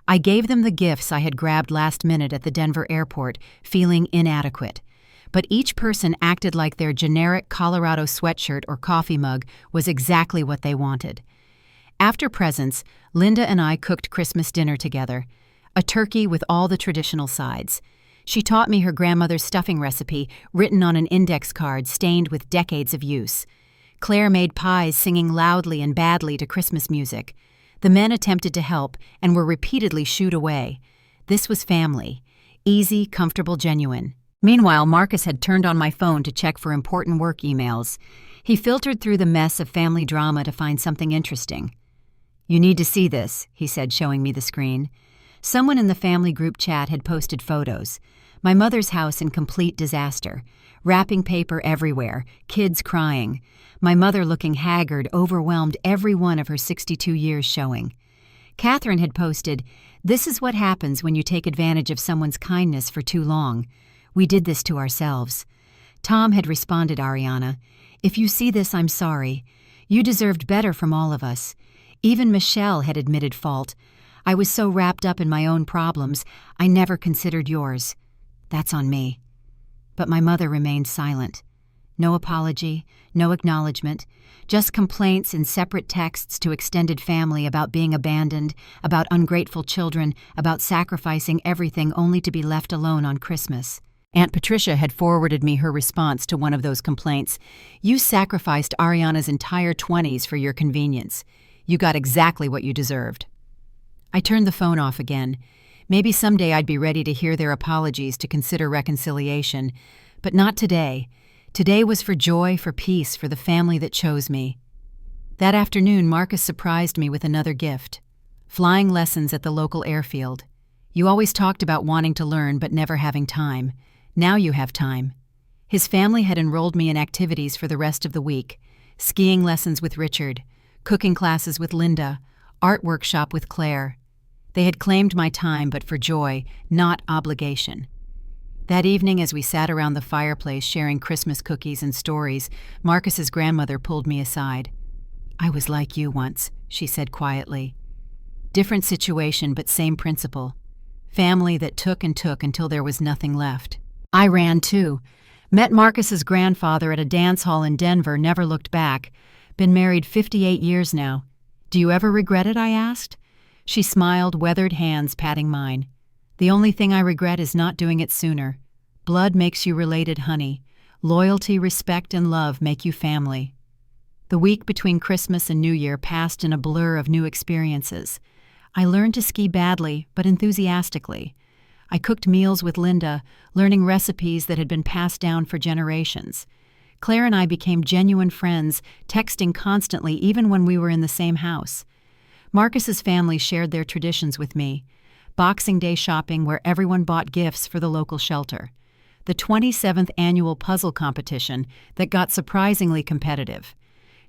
I gave them the gifts I had grabbed last minute at the Denver airport, feeling inadequate. But each person acted like their generic Colorado sweatshirt or coffee mug was exactly what they wanted. After presents, Linda and I cooked Christmas dinner together. A turkey with all the traditional sides. She taught me her grandmother's stuffing recipe, written on an index card stained with decades of use. Claire made pies singing loudly and badly to Christmas music. The men attempted to help and were repeatedly shooed away. This was family. Easy, comfortable, genuine. Meanwhile, Marcus had turned on my phone to check for important work emails. He filtered through the mess of family drama to find something interesting. "You need to see this," he said, showing me the screen. Someone in the family group chat had posted photos. My mother's house in complete disaster. Wrapping paper everywhere, kids crying. My mother looking haggard, overwhelmed, every one of her 62 years showing. Catherine had posted, "This is what happens when you take advantage of someone's kindness for too long. We did this to ourselves." Tom had responded, "Ariana, if you see this, I'm sorry. You deserved better from all of us." Even Michelle had admitted fault. "I was so wrapped up in my own problems, I never considered yours. That's on me." But my mother remained silent. No apology, no acknowledgement, just complaints in separate texts to extended family about being abandoned, about ungrateful children, about sacrificing everything only to be left alone on Christmas. Aunt Patricia had forwarded me her response to one of those complaints. "You sacrificed Ariana's entire 20s for your convenience. You got exactly what you deserved." I turned the phone off again. Maybe someday I'd be ready to hear their apologies, to consider reconciliation. But not today. Today was for joy, for peace, for the family that chose me. That afternoon, Marcus surprised me with another gift. Flying lessons at the local airfield. "You always talked about wanting to learn but never having time. Now you have time." His family had enrolled me in activities for the rest of the week. Skiing lessons with Richard, cooking classes with Linda, art workshop with Claire. They had claimed my time, but for joy, not obligation. That evening, as we sat around the fireplace sharing Christmas cookies and stories, Marcus's grandmother pulled me aside. "I was like you once," she said quietly. Different situation, but same principle. Family that took and took until there was nothing left. I ran too. Met Marcus's grandfather at a dance hall in Denver, never looked back. Been married 58 years now. "Do you ever regret it?" I asked. She smiled, weathered hands patting mine. "The only thing I regret is not doing it sooner. Blood makes you related, honey. Loyalty, respect, and love make you family." The week between Christmas and New Year passed in a blur of new experiences. I learned to ski badly, but enthusiastically. I cooked meals with Linda, learning recipes that had been passed down for generations. Claire and I became genuine friends, texting constantly even when we were in the same house. Marcus's family shared their traditions with me. Boxing Day shopping where everyone bought gifts for the local shelter. The 27th annual puzzle competition that got surprisingly competitive.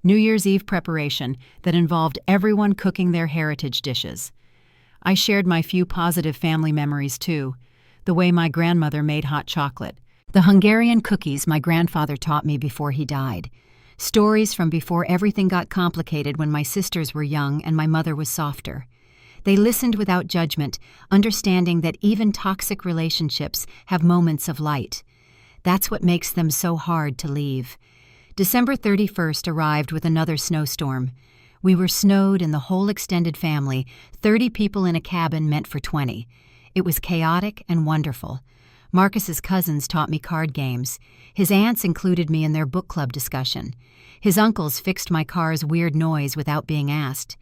New Year's Eve preparation that involved everyone cooking their heritage dishes. I shared my few positive family memories too. The way my grandmother made hot chocolate. The Hungarian cookies my grandfather taught me before he died. Stories from before everything got complicated when my sisters were young and my mother was softer. They listened without judgment, understanding that even toxic relationships have moments of light. That's what makes them so hard to leave. December 31st arrived with another snowstorm. We were snowed in the whole extended family, 30 people in a cabin meant for 20. It was chaotic and wonderful. Marcus's cousins taught me card games. His aunts included me in their book club discussion. His uncles fixed my car's weird noise without being asked.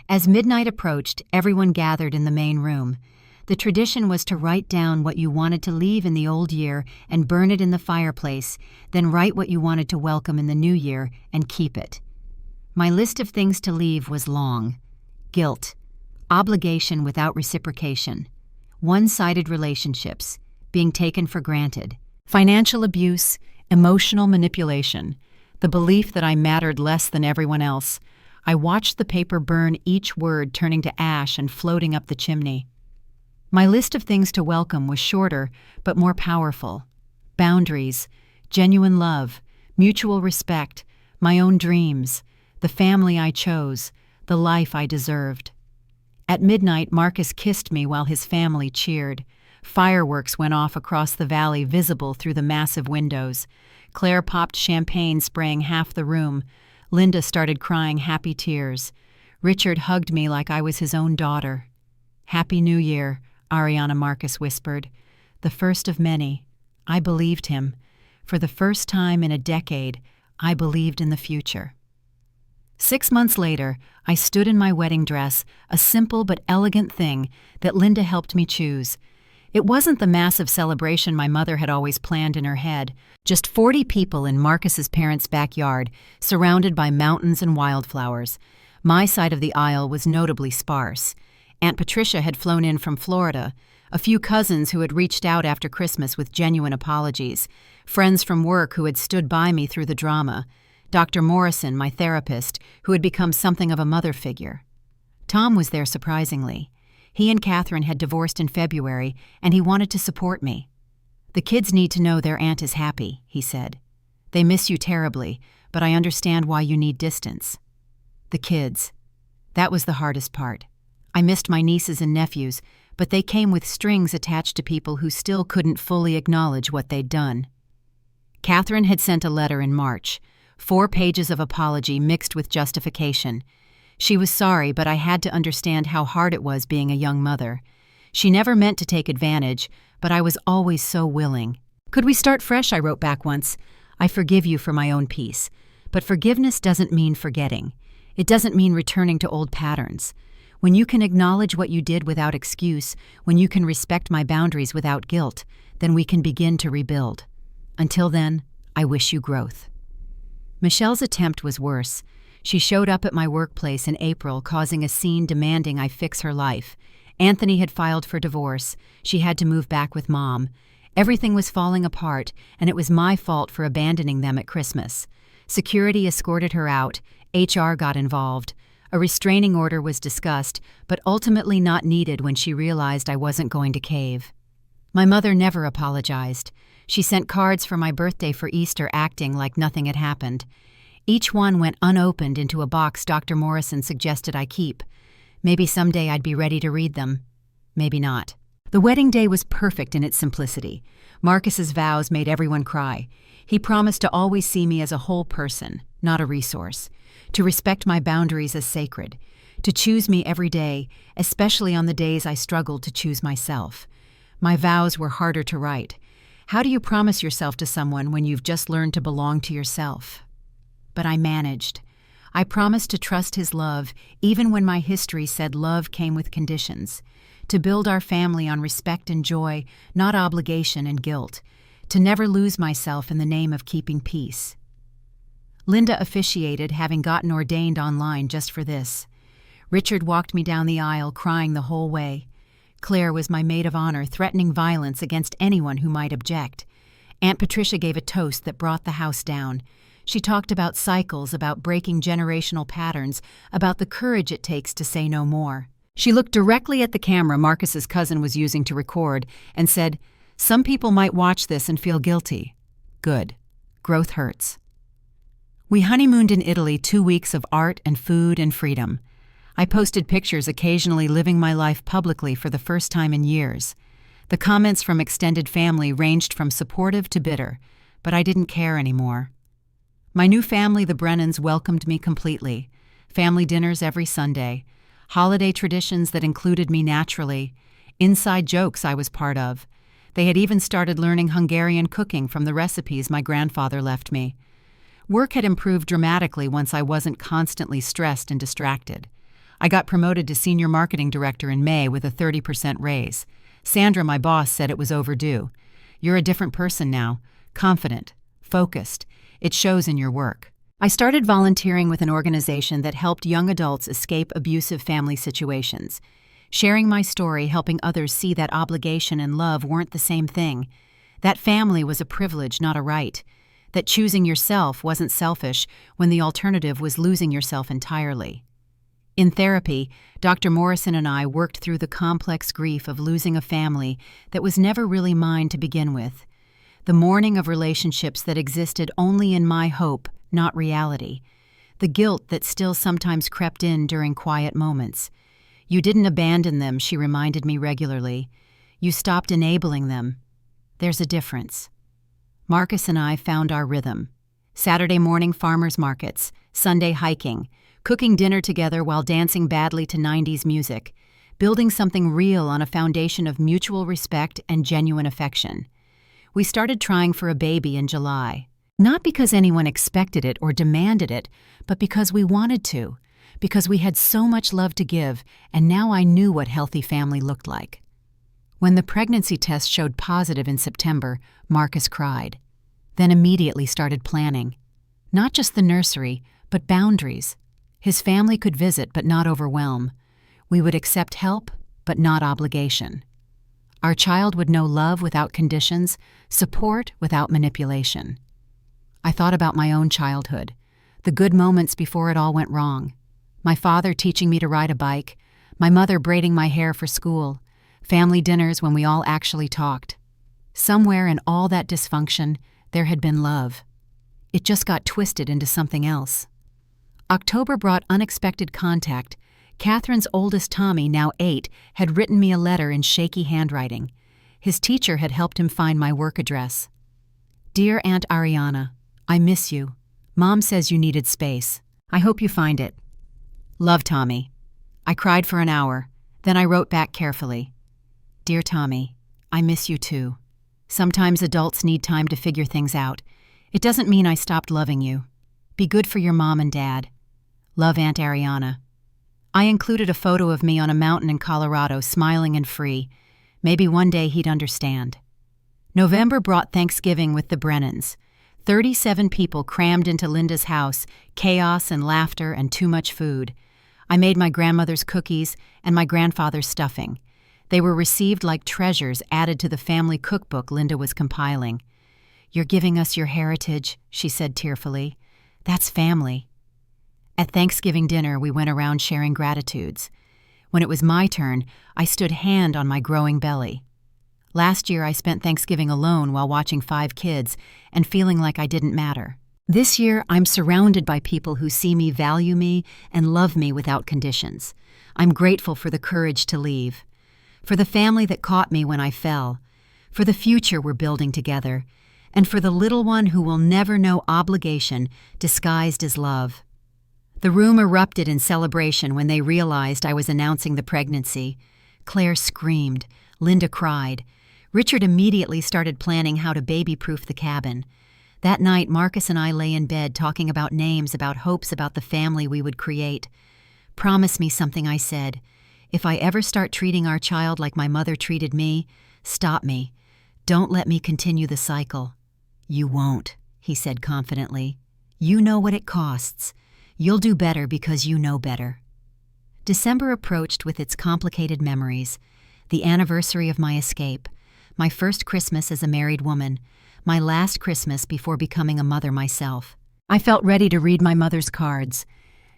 As midnight approached, everyone gathered in the main room. The tradition was to write down what you wanted to leave in the old year and burn it in the fireplace, then write what you wanted to welcome in the new year and keep it. My list of things to leave was long. Guilt, obligation without reciprocation, one-sided relationships, being taken for granted, financial abuse, emotional manipulation, the belief that I mattered less than everyone else. I watched the paper burn, each word turning to ash and floating up the chimney. My list of things to welcome was shorter, but more powerful. Boundaries, genuine love, mutual respect, my own dreams, the family I chose, the life I deserved. At midnight, Marcus kissed me while his family cheered. Fireworks went off across the valley, visible through the massive windows. Claire popped champagne, spraying half the room. Linda started crying happy tears. Richard hugged me like I was his own daughter. "Happy New Year," Ariana, Marcus whispered. The first of many. I believed him. For the first time in a decade, I believed in the future. 6 months later, I stood in my wedding dress, a simple but elegant thing that Linda helped me choose. It wasn't the massive celebration my mother had always planned in her head, just 40 people in Marcus's parents' backyard, surrounded by mountains and wildflowers. My side of the aisle was notably sparse. Aunt Patricia had flown in from Florida, a few cousins who had reached out after Christmas with genuine apologies, friends from work who had stood by me through the drama, Dr. Morrison, my therapist, who had become something of a mother figure. Tom was there surprisingly. He and Catherine had divorced in February, and he wanted to support me. "The kids need to know their aunt is happy," he said. "They miss you terribly, but I understand why you need distance." The kids. That was the hardest part. I missed my nieces and nephews, but they came with strings attached to people who still couldn't fully acknowledge what they'd done. Catherine had sent a letter in March, 4 pages of apology mixed with justification. She was sorry, but I had to understand how hard it was being a young mother. She never meant to take advantage, but I was always so willing. "Could we start fresh?" I wrote back once. "I forgive you for my own peace. But forgiveness doesn't mean forgetting. It doesn't mean returning to old patterns. When you can acknowledge what you did without excuse, when you can respect my boundaries without guilt, then we can begin to rebuild. Until then, I wish you growth." Michelle's attempt was worse. She showed up at my workplace in April, causing a scene demanding I fix her life. Anthony had filed for divorce. She had to move back with Mom. Everything was falling apart, and it was my fault for abandoning them at Christmas. Security escorted her out. HR got involved. A restraining order was discussed, but ultimately not needed when she realized I wasn't going to cave. My mother never apologized. She sent cards for my birthday for Easter, acting like nothing had happened. Each one went unopened into a box Dr. Morrison suggested I keep. Maybe someday I'd be ready to read them. Maybe not. The wedding day was perfect in its simplicity. Marcus's vows made everyone cry. He promised to always see me as a whole person, not a resource. To respect my boundaries as sacred. To choose me every day, especially on the days I struggled to choose myself. My vows were harder to write. How do you promise yourself to someone when you've just learned to belong to yourself? But I managed. I promised to trust his love, even when my history said love came with conditions. To build our family on respect and joy, not obligation and guilt. To never lose myself in the name of keeping peace. Linda officiated, having gotten ordained online just for this. Richard walked me down the aisle, crying the whole way. Claire was my maid of honor, threatening violence against anyone who might object. Aunt Patricia gave a toast that brought the house down. She talked about cycles, about breaking generational patterns, about the courage it takes to say no more. She looked directly at the camera Marcus's cousin was using to record and said, "Some people might watch this and feel guilty. Good. Growth hurts." We honeymooned in Italy, 2 weeks of art and food and freedom. I posted pictures, occasionally living my life publicly for the first time in years. The comments from extended family ranged from supportive to bitter, but I didn't care anymore. My new family, the Brennans, welcomed me completely. Family dinners every Sunday. Holiday traditions that included me naturally. inside jokes I was part of. They had even started learning Hungarian cooking from the recipes my grandfather left me. Work had improved dramatically once I wasn't constantly stressed and distracted. I got promoted to senior marketing director in May with a 30% raise. Sandra, my boss, said it was overdue. "You're a different person now, confident, focused. It shows in your work." I started volunteering with an organization that helped young adults escape abusive family situations. Sharing my story, helping others see that obligation and love weren't the same thing. That family was a privilege, not a right. That choosing yourself wasn't selfish when the alternative was losing yourself entirely. In therapy, Dr. Morrison and I worked through the complex grief of losing a family that was never really mine to begin with. The mourning of relationships that existed only in my hope, not reality. The guilt that still sometimes crept in during quiet moments. "You didn't abandon them," she reminded me regularly. "You stopped enabling them. There's a difference." Marcus and I found our rhythm. Saturday morning farmers markets, Sunday hiking, cooking dinner together while dancing badly to 90s music, building something real on a foundation of mutual respect and genuine affection. We started trying for a baby in July. Not because anyone expected it or demanded it, but because we wanted to, because we had so much love to give, and now I knew what healthy family looked like. When the pregnancy test showed positive in September, Marcus cried, then immediately started planning. Not just the nursery, but boundaries. His family could visit but not overwhelm. We would accept help, but not obligation. Our child would know love without conditions, support without manipulation. I thought about my own childhood, the good moments before it all went wrong. My father teaching me to ride a bike, my mother braiding my hair for school, family dinners when we all actually talked. Somewhere in all that dysfunction, there had been love. It just got twisted into something else. October brought unexpected contact. Catherine's oldest Tommy, now 8, had written me a letter in shaky handwriting. His teacher had helped him find my work address. "Dear Aunt Ariana, I miss you. Mom says you needed space. I hope you find it. Love, Tommy." I cried for an hour. Then I wrote back carefully. "Dear Tommy, I miss you too. Sometimes adults need time to figure things out. It doesn't mean I stopped loving you. Be good for your mom and dad. Love, Aunt Ariana." I included a photo of me on a mountain in Colorado, smiling and free. Maybe one day he'd understand. November brought Thanksgiving with the Brennans. 37 people crammed into Linda's house, chaos and laughter and too much food. I made my grandmother's cookies and my grandfather's stuffing. They were received like treasures added to the family cookbook Linda was compiling. "You're giving us your heritage," she said tearfully. "That's family." At Thanksgiving dinner, we went around sharing gratitudes. When it was my turn, I stood hand on my growing belly. Last year, I spent Thanksgiving alone while watching 5 kids and feeling like I didn't matter. This year, I'm surrounded by people who see me, value me, and love me without conditions. I'm grateful for the courage to leave, for the family that caught me when I fell, for the future we're building together, and for the little one who will never know obligation disguised as love. The room erupted in celebration when they realized I was announcing the pregnancy. Claire screamed. Linda cried. Richard immediately started planning how to baby-proof the cabin. That night, Marcus and I lay in bed talking about names, about hopes, about the family we would create. "Promise me something," I said. "If I ever start treating our child like my mother treated me, stop me. Don't let me continue the cycle." "You won't," he said confidently. "You know what it costs. You'll do better because you know better." December approached with its complicated memories. The anniversary of my escape, my first Christmas as a married woman, my last Christmas before becoming a mother myself. I felt ready to read my mother's cards.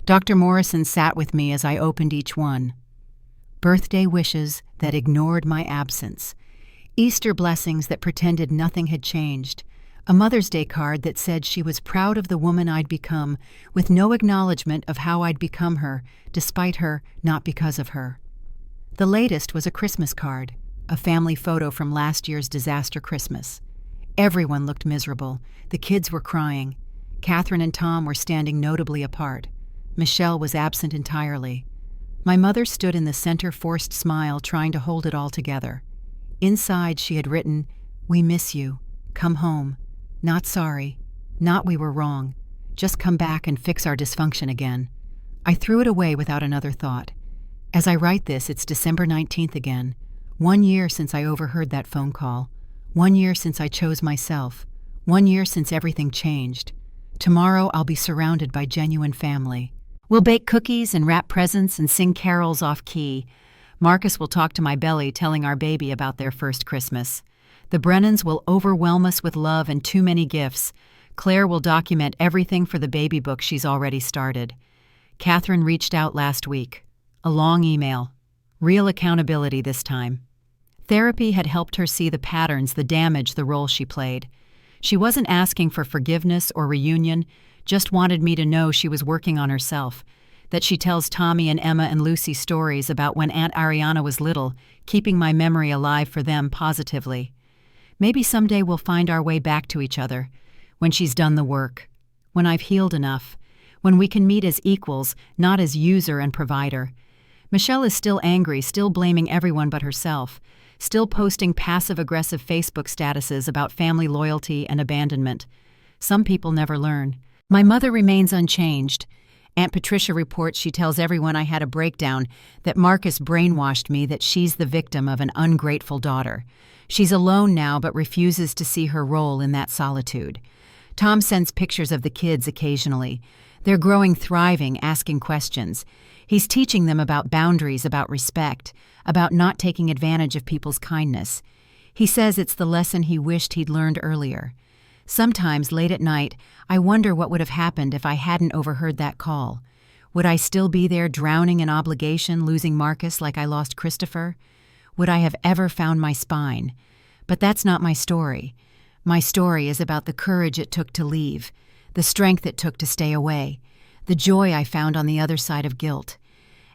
Dr. Morrison sat with me as I opened each one. Birthday wishes that ignored my absence. Easter blessings that pretended nothing had changed. A Mother's Day card that said she was proud of the woman I'd become, with no acknowledgement of how I'd become her, despite her, not because of her. The latest was a Christmas card, a family photo from last year's disaster Christmas. Everyone looked miserable. The kids were crying. Catherine and Tom were standing notably apart. Michelle was absent entirely. My mother stood in the center, forced smile, trying to hold it all together. Inside, she had written, "We miss you. Come home. Not sorry. Not we were wrong. Just come back and fix our dysfunction again." I threw it away without another thought. As I write this, it's December 19th again. 1 year since I overheard that phone call. 1 year since I chose myself. 1 year since everything changed. Tomorrow I'll be surrounded by genuine family. We'll bake cookies and wrap presents and sing carols off key. Marcus will talk to my belly, telling our baby about their first Christmas. The Brennans will overwhelm us with love and too many gifts. Claire will document everything for the baby book she's already started. Catherine reached out last week. A long email. Real accountability this time. Therapy had helped her see the patterns, the damage, the role she played. She wasn't asking for forgiveness or reunion, just wanted me to know she was working on herself, that she tells Tommy and Emma and Lucy stories about when Aunt Ariana was little, keeping my memory alive for them positively. Maybe someday we'll find our way back to each other, when she's done the work, when I've healed enough, when we can meet as equals, not as user and provider. Michelle is still angry, still blaming everyone but herself, still posting passive-aggressive Facebook statuses about family loyalty and abandonment. Some people never learn. My mother remains unchanged. Aunt Patricia reports she tells everyone I had a breakdown, that Marcus brainwashed me, that she's the victim of an ungrateful daughter. She's alone now but refuses to see her role in that solitude. Tom sends pictures of the kids occasionally. They're growing, thriving, asking questions. He's teaching them about boundaries, about respect, about not taking advantage of people's kindness. He says it's the lesson he wished he'd learned earlier. Sometimes, late at night, I wonder what would have happened if I hadn't overheard that call. Would I still be there drowning in obligation, losing Marcus like I lost Christopher? Would I have ever found my spine? But that's not my story. My story is about the courage it took to leave, the strength it took to stay away, the joy I found on the other side of guilt.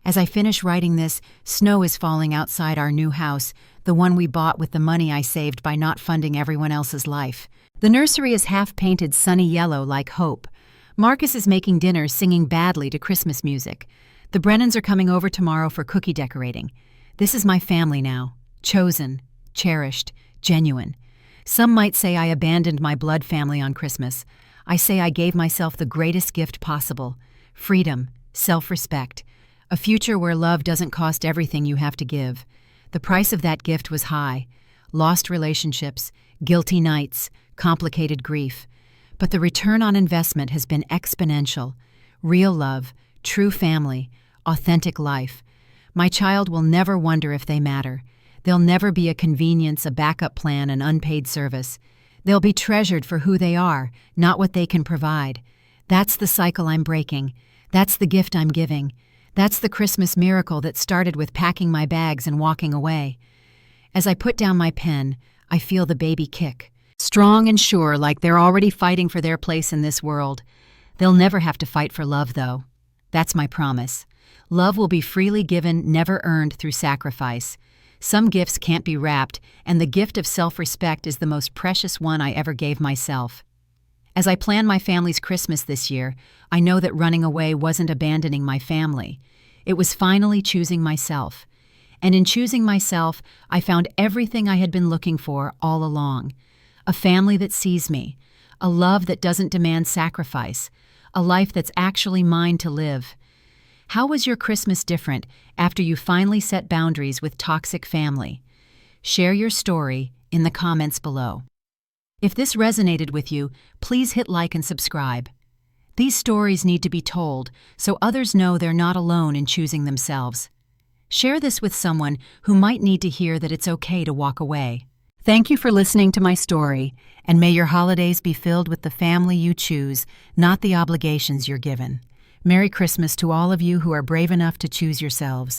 As I finish writing this, snow is falling outside our new house, the one we bought with the money I saved by not funding everyone else's life. The nursery is half-painted sunny yellow like hope. Marcus is making dinner, singing badly to Christmas music. The Brennans are coming over tomorrow for cookie decorating. This is my family now. Chosen, cherished, genuine. Some might say I abandoned my blood family on Christmas. I say I gave myself the greatest gift possible. Freedom, self-respect. A future where love doesn't cost everything you have to give. The price of that gift was high. Lost relationships, guilty nights, complicated grief. But the return on investment has been exponential. Real love, true family, authentic life. My child will never wonder if they matter. They'll never be a convenience, a backup plan, an unpaid service. They'll be treasured for who they are, not what they can provide. That's the cycle I'm breaking. That's the gift I'm giving. That's the Christmas miracle that started with packing my bags and walking away. As I put down my pen, I feel the baby kick. Strong and sure, like they're already fighting for their place in this world. They'll never have to fight for love, though. That's my promise. Love will be freely given, never earned through sacrifice. Some gifts can't be wrapped, and the gift of self-respect is the most precious one I ever gave myself. As I plan my family's Christmas this year, I know that running away wasn't abandoning my family. It was finally choosing myself. And in choosing myself, I found everything I had been looking for all along. A family that sees me, a love that doesn't demand sacrifice, a life that's actually mine to live. How was your Christmas different after you finally set boundaries with toxic family? Share your story in the comments below. If this resonated with you, please hit like and subscribe. These stories need to be told so others know they're not alone in choosing themselves. Share this with someone who might need to hear that it's okay to walk away. Thank you for listening to my story, and may your holidays be filled with the family you choose, not the obligations you're given. Merry Christmas to all of you who are brave enough to choose yourselves.